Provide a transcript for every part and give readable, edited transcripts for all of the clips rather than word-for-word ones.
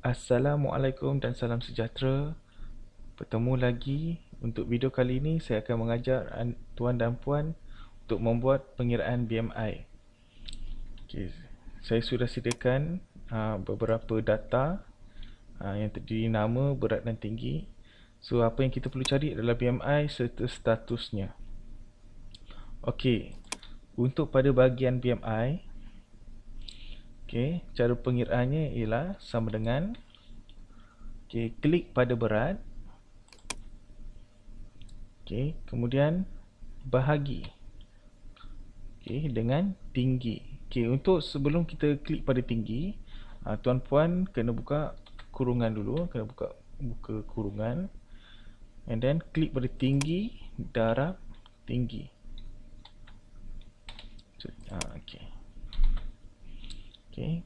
Assalamualaikum dan salam sejahtera. Bertemu lagi. Untuk video kali ini saya akan mengajar tuan dan puan untuk membuat pengiraan BMI. Okay. Saya sudah sediakan beberapa data yang terdiri nama, berat dan tinggi. So apa yang kita perlu cari adalah BMI serta statusnya. Okey. Untuk pada bahagian BMI, okey, cara pengiraannya ialah sama dengan klik pada berat. Kemudian bahagi dengan tinggi. Untuk sebelum kita klik pada tinggi, tuan puan kena buka kurungan dulu, buka kurungan, and then klik pada tinggi, darab tinggi.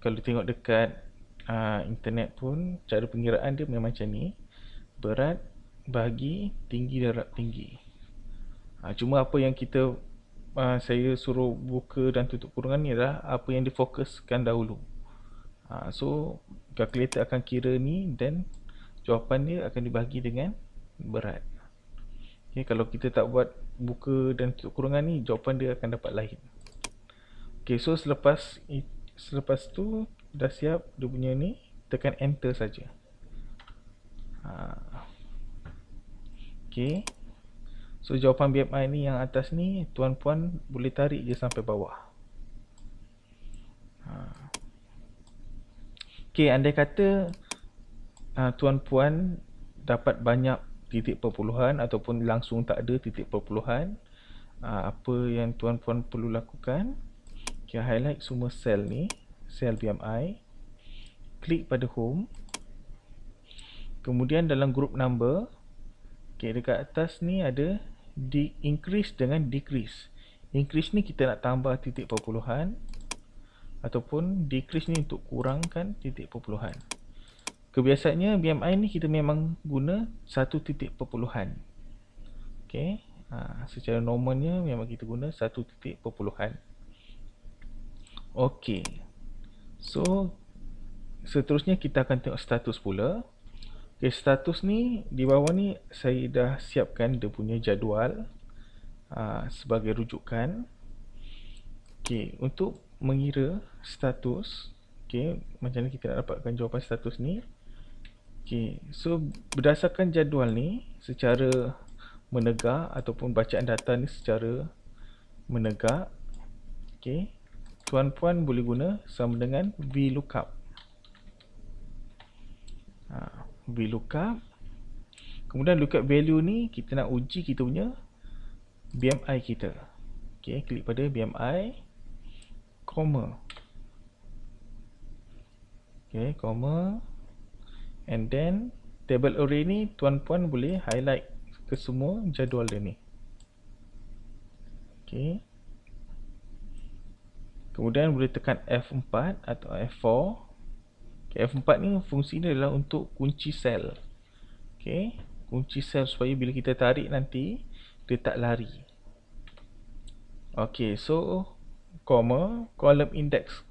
Kalau tengok dekat internet pun cara pengiraan dia memang macam ni. Berat bahagi tinggi darab tinggi. Cuma apa yang saya suruh buka dan tutup kurungan ni adalah apa yang difokuskan dahulu. So kalkulator akan kira ni dan jawapan dia akan dibahagi dengan berat. Kalau kita tak buat buka dan tutup kurungan ni, jawapan dia akan dapat lain. So selepas tu dah siap dia punya ni, tekan enter saja. So jawapan BMI ni yang atas ni, tuan puan boleh tarik je sampai bawah. Andai kata tuan puan dapat banyak titik perpuluhan ataupun langsung tak ada titik perpuluhan, apa yang tuan puan perlu lakukan, highlight semua sel ni, sel BMI, klik pada home, kemudian dalam group number, dekat atas ni ada increase dengan decrease. Increase ni kita nak tambah titik perpuluhan, ataupun decrease ni untuk kurangkan titik perpuluhan. Kebiasaannya BMI ni kita memang guna satu titik perpuluhan. Secara normalnya memang kita guna satu titik perpuluhan. So seterusnya kita akan tengok status pula. Status ni di bawah ni saya dah siapkan dia punya jadual sebagai rujukan. Untuk mengira status, macam mana kita nak dapatkan jawapan status ni. So berdasarkan jadual ni secara menegak ataupun bacaan data ni secara menegak, tuan puan boleh guna sama dengan VLOOKUP. VLOOKUP. Kemudian lookup value ni kita nak uji kita punya BMI kita. Klik pada BMI, comma. Comma. And then table array ni tuan puan boleh highlight ke semua jadual dia ni. Kemudian boleh tekan F4 atau F4. F4 ni fungsi dia adalah untuk kunci sel. Kunci sel supaya bila kita tarik nanti dia tak lari. So comma, column index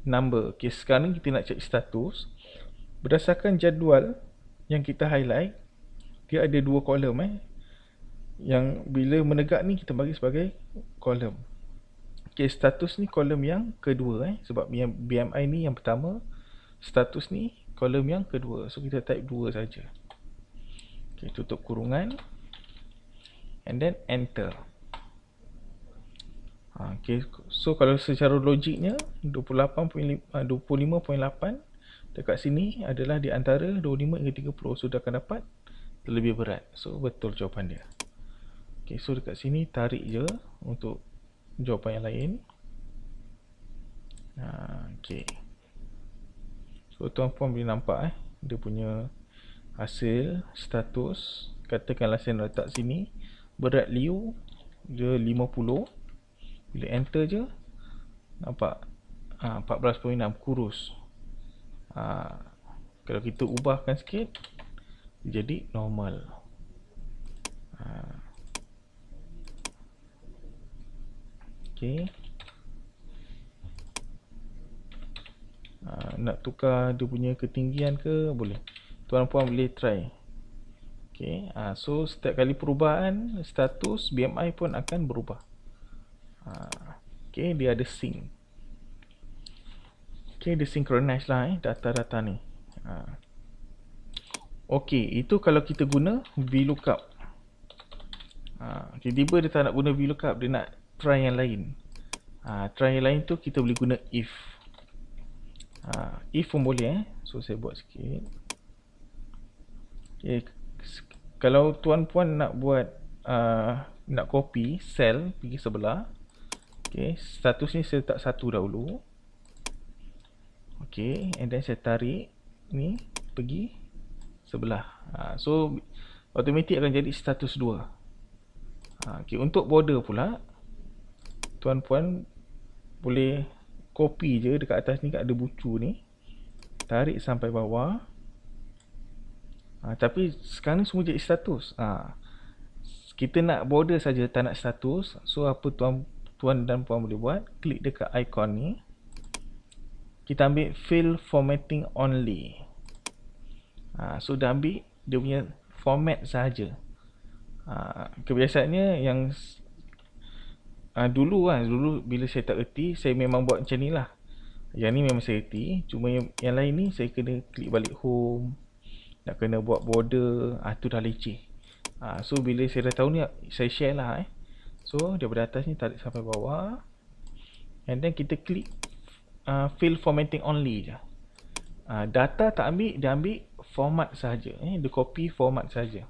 number. Sekarang kita nak cari status. Berdasarkan jadual yang kita highlight, dia ada dua kolom. Yang bila menegak ni kita bagi sebagai kolom. Status ni kolom yang kedua. Sebab BMI ni yang pertama, status ni kolom yang kedua. So kita type 2 saja. Tutup kurungan, and then enter. So kalau secara logiknya 25.8 dekat sini adalah di antara 25 hingga 30. So dah akan dapat terlebih berat. So betul jawapan dia. So dekat sini tarik je untuk jawapan yang lain. So tuan puan boleh nampak dia punya hasil status. Katakanlah saya letak sini berat Liu dia 50. Bila enter je nampak 14.6 kurus. Kalau kita ubahkan sikit jadi normal. nak tukar dia punya ketinggian ke, boleh. Tuan-puan boleh try. Okay, so setiap kali perubahan status BMI pun akan berubah. Okay, dia ada sync. Okay, dia synchronize lah data-data ni. Okay, itu kalau kita guna VLOOKUP. Tiba-tiba dia tak nak guna VLOOKUP, dia nak try yang lain. Try yang lain tu kita boleh guna if. If pun boleh. So saya buat sikit. Okay. Kalau tuan-puan nak buat nak copy sel pergi sebelah. Okay, status ni saya letak 1 dahulu. Okay, and then saya tarik ni pergi sebelah. So automatic akan jadi status 2. Okay, untuk border pula, tuan-puan boleh copy je dekat atas ni, kat ada bucu ni, tarik sampai bawah. Tapi sekarang ni semua jadi status. Kita nak border saja, tak nak status. So apa tuan dan puan boleh buat, klik dekat icon ni, kita ambil fill formatting only. So dah ambil dia punya format sahaja. Kebiasaannya yang dulu bila saya tak erti, saya memang buat macam ni lah. Yang ni memang saya erti. Cuma yang lain ni saya kena klik balik home, nak kena buat border. Tu dah leceh. So bila saya dah tahu ni, saya share lah. So daripada atas ni tarik sampai bawah, and then kita klik fill formatting only je. Data tak ambil, dia ambil format sahaja. Dia copy format sahaja.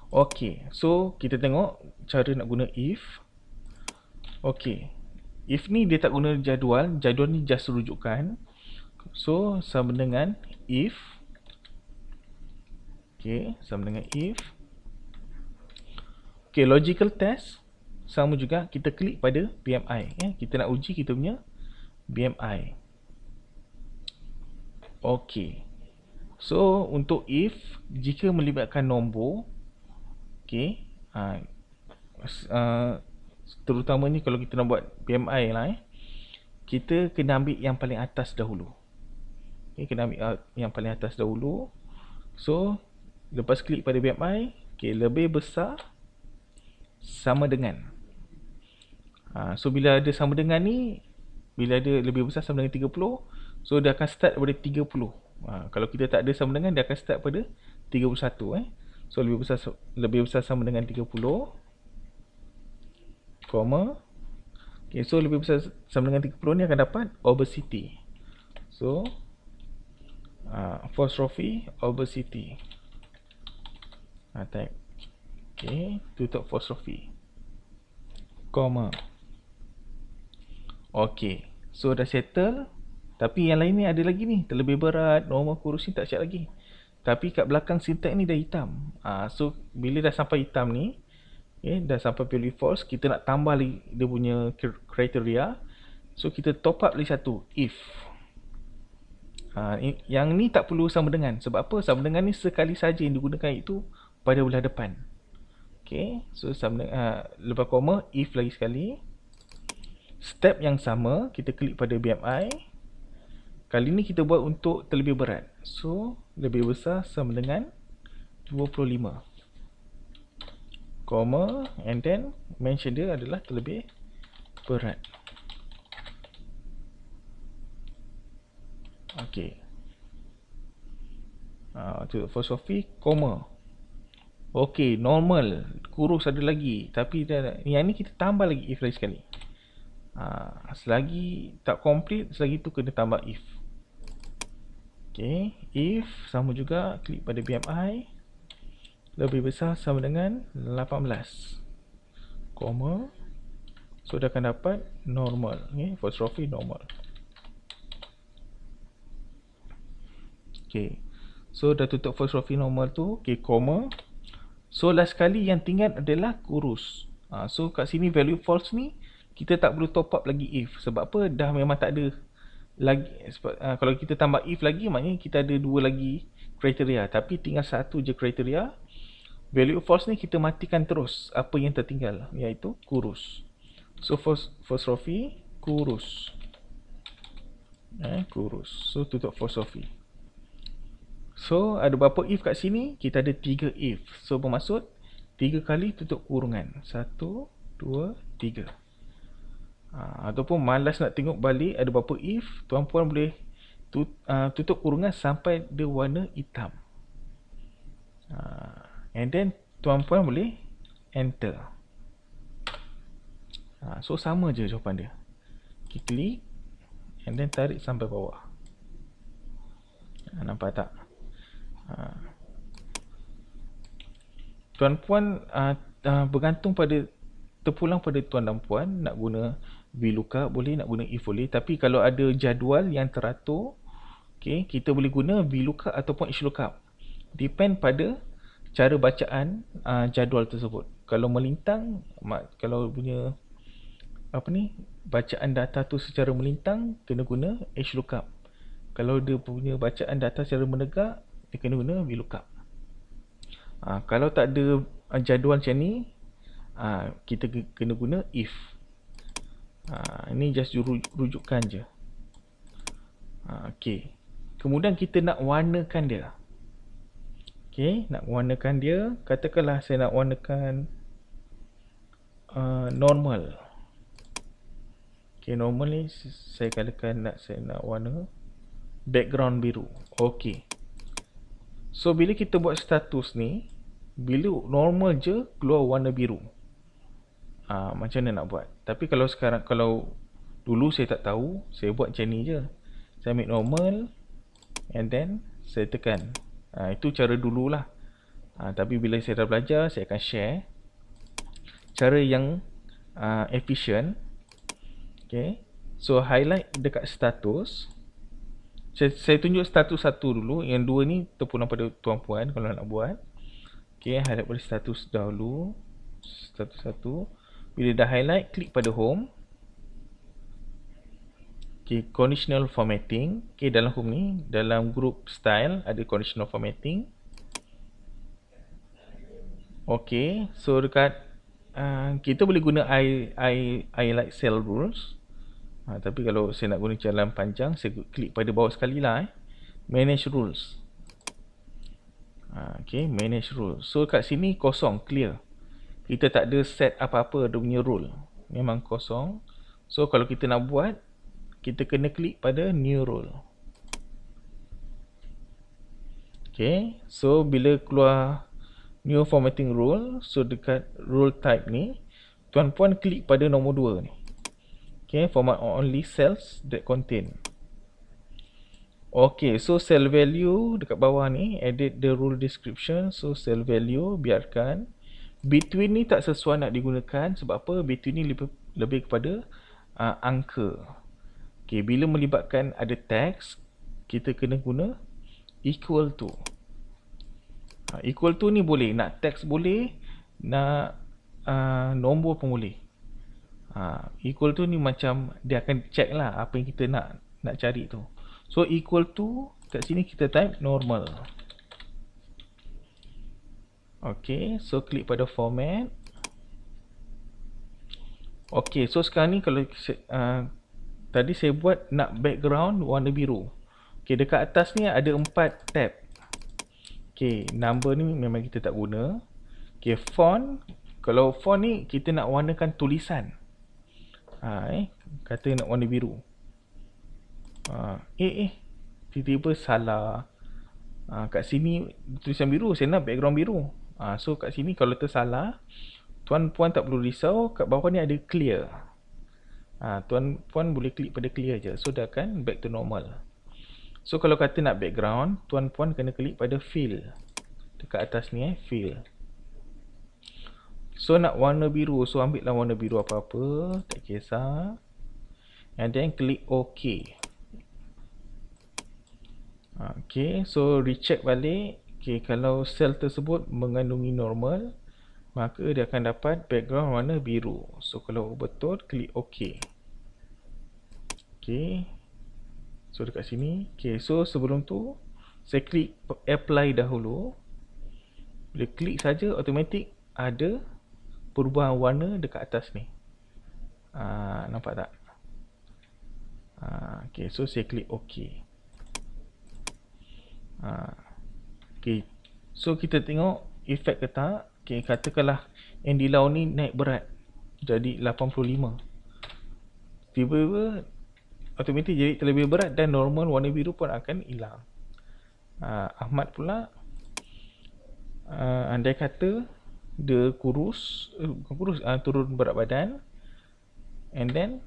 Okay, so kita tengok cara nak guna if. Okay, if ni dia tak guna jadual. Jadual ni just rujukan. So sama dengan if. Okay, sama dengan if. Okay, logical test sama juga, kita klik pada BMI. Kita nak uji kita punya BMI. Okay, so untuk if, jika melibatkan nombor, okay, terutama ni kalau kita nak buat BMI lah, kita kena ambil yang paling atas dahulu. Okay, kena ambil yang paling atas dahulu. So lepas klik pada BMI, okay, lebih besar sama dengan. So bila ada sama dengan ni, bila ada lebih besar sama dengan 30, so dia akan start pada 30. Kalau kita tak ada sama dengan, dia akan start pada 31. So lebih besar sama dengan 30, koma. Okay, so lebih besar sama dengan 30 ni akan dapat obesity. So apostrophe obesity. Type. Okay, tutup apostrophe, koma. Okay, so dah settle. Tapi yang lain ni ada lagi ni, terlebih berat, normal, kurus ni tak siap lagi. Tapi kat belakang syntax ni dah hitam. So bila dah sampai hitam ni, okay, dah sampai value false, kita nak tambah lagi dia punya kriteria. So kita top up lagi satu, if. Yang ni tak perlu sama dengan. Sebab apa? Sama dengan ni sekali saja yang digunakan, itu pada belah depan. Okay, so sama dengan, lepas koma, if lagi sekali. Step yang sama, kita klik pada BMI. Kali ni kita buat untuk terlebih berat. So lebih besar sama dengan 25, koma, and then mention dia adalah terlebih berat. Okay, apostrophe, koma. Okay, normal, kurus ada lagi. Tapi yang ni kita tambah lagi if lagi sekali. Selagi tak complete, selagi tu kena tambah if. Okay, if sama juga, klik pada BMI, lebih besar sama dengan 18, koma. So dah akan dapat normal. Apostrophe normal. Okay, so dah tutup apostrophe normal tu. Okay, koma. So last sekali yang tinggal adalah kurus. So kat sini value false ni kita tak perlu top up lagi if. Sebab apa? Dah memang tak ada lagi. Kalau kita tambah if lagi, maknanya kita ada dua lagi kriteria. Tapi tinggal satu je kriteria. Value false ni kita matikan terus apa yang tertinggal, iaitu kurus. So apostrophe kurus. Kurus. So tutup for Sophie. So ada berapa if kat sini? Kita ada 3 if. So bermaksud 3 kali tutup kurungan. 1, 2, 3. Ataupun malas nak tengok balik ada berapa if, tuan-puan boleh tutup kurungan sampai dia warna hitam. And then tuan-puan boleh enter. So sama je jawapan dia. Kita klik and then tarik sampai bawah. Nampak tak? Tuan-puan bergantung pada, terpulang pada tuan dan puan nak guna VLOOKUP boleh, nak guna if boleh. Tapi kalau ada jadual yang teratur, okay, kita boleh guna VLOOKUP ataupun HLOOKUP. Depend pada cara bacaan jadual tersebut. Kalau melintang, kalau punya bacaan data tu secara melintang, kena guna HLOOKUP. Kalau dia punya bacaan data secara menegak, dia kena guna VLOOKUP. Kalau tak ada jadual macam ni, kita kena guna if. Ini just rujukan je. Okay. Kemudian kita nak warnakan dia. Okay, nak warnakan dia. Katakanlah saya nak warnakan normal. Okay, normal ni saya katakan saya nak warna background biru. Okay. So bila kita buat status ni, bila normal je keluar warna biru. Macam mana nak buat? Tapi kalau sekarang, kalau dulu saya tak tahu, saya buat macam ni je. Saya ambil normal and then saya tekan. Itu cara dululah. Tapi bila saya dah belajar, saya akan share cara yang efisien. Okay. So highlight dekat status. Saya tunjuk status satu dulu. Yang dua ni terpulang pada tuan-puan kalau nak buat. Okay, highlight pada status dahulu. Status satu. Bila dah highlight, klik pada home. Okay, conditional formatting. Okay, dalam home ni, dalam group style ada conditional formatting. Okay, so dekat kita boleh guna highlight cell rules. Tapi kalau saya nak guna jalan panjang, saya klik pada bawah sekali lah. Manage rules. Okay, manage rules. So kat sini kosong, clear. Kita tak ada set apa-apa dia punya rule. Memang kosong. So kalau kita nak buat, kita kena klik pada new rule. Okay, so bila keluar new formatting rule, so dekat rule type ni, tuan-puan klik pada nombor 2 ni. Okay, format only cells that contain. Okay, so cell value dekat bawah ni, edit the rule description. So cell value biarkan. Between ni tak sesuai nak digunakan. Sebab apa? Between ni lebih kepada angka. Okay, bila melibatkan ada teks, kita kena guna equal to. Equal to ni boleh, nak teks boleh, nak nombor pun boleh. Equal to ni macam dia akan check lah apa yang kita nak cari tu. So equal to, kat sini kita type normal. Okay, so klik pada format. Okay, so sekarang ni kalau tadi saya buat nak background warna biru. Okay, dekat atas ni ada 4 tab. Okay, number ni memang kita tak guna. Okay, font. Kalau font ni kita nak warnakan tulisan. Kata nak warna biru. Tiba-tiba salah. Kat sini tulisan biru, saya nak background biru. So kat sini kalau tersalah, tuan-puan tak perlu risau. Kat bawah ni ada clear. Tuan-puan boleh klik pada clear je. So dah akan back to normal. So kalau kata nak background, tuan-puan kena klik pada fill. Dekat atas ni fill. So nak warna biru, so ambil lah warna biru apa-apa, tak kisah. And then klik OK. Okay, so recheck balik. Okay, kalau sel tersebut mengandungi normal, maka dia akan dapat background warna biru. So kalau betul, klik OK. Okay, so dekat sini. Okay, so sebelum tu saya klik apply dahulu. Bila klik saja, automatik ada perubahan warna dekat atas ni. Nampak tak? Okay, so saya klik OK. Okay, so kita tengok efek ke tak. Okay, katakanlah Andy Lau ni naik berat jadi 85. Tiba-tiba automatik jadi terlebih berat dan normal warna biru pun akan hilang. Ahmad pula, andai kata dia kurus, bukan kurus, turun berat badan, and then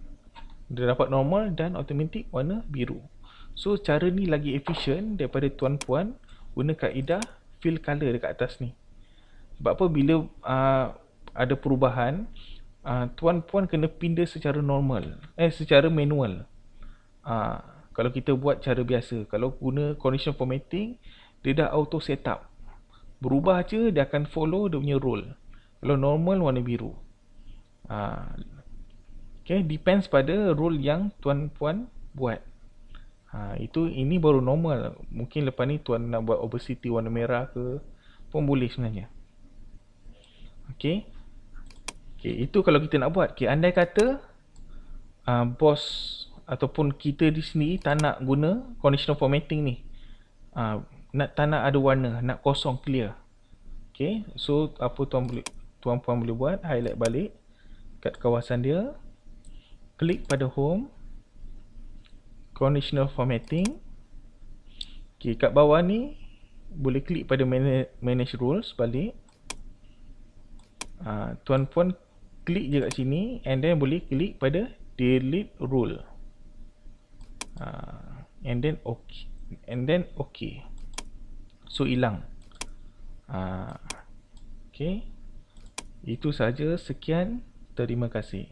dia dapat normal dan automatik warna biru. So cara ni lagi efisien daripada tuan-puan guna kaedah fill color dekat atas ni. Sebab apa, bila ada perubahan, tuan-puan kena pindah secara normal, secara manual. Kalau kita buat cara biasa, kalau guna conditional formatting, dia dah auto setup. Berubah je, dia akan follow dia punya rule. Kalau normal, warna biru. Okay, depends pada rule yang tuan-puan buat. Ini baru normal. Mungkin lepas ni tuan nak buat opacity warna merah ke pun boleh sebenarnya. Okay, itu kalau kita nak buat. Okay, andai kata bos ataupun kita di sini tak nak guna conditional formatting ni, tak nak ada warna, nak kosong, clear. Okay, so apa tuan-puan boleh buat, highlight balik kat kawasan dia, klik pada home, conditional formatting. Okay, kat bawah ni boleh klik pada manage rules balik. Tuan-puan klik je kat sini, and then boleh klik pada delete rule, and then OK. So hilang. Okay, itu saja. Sekian, terima kasih.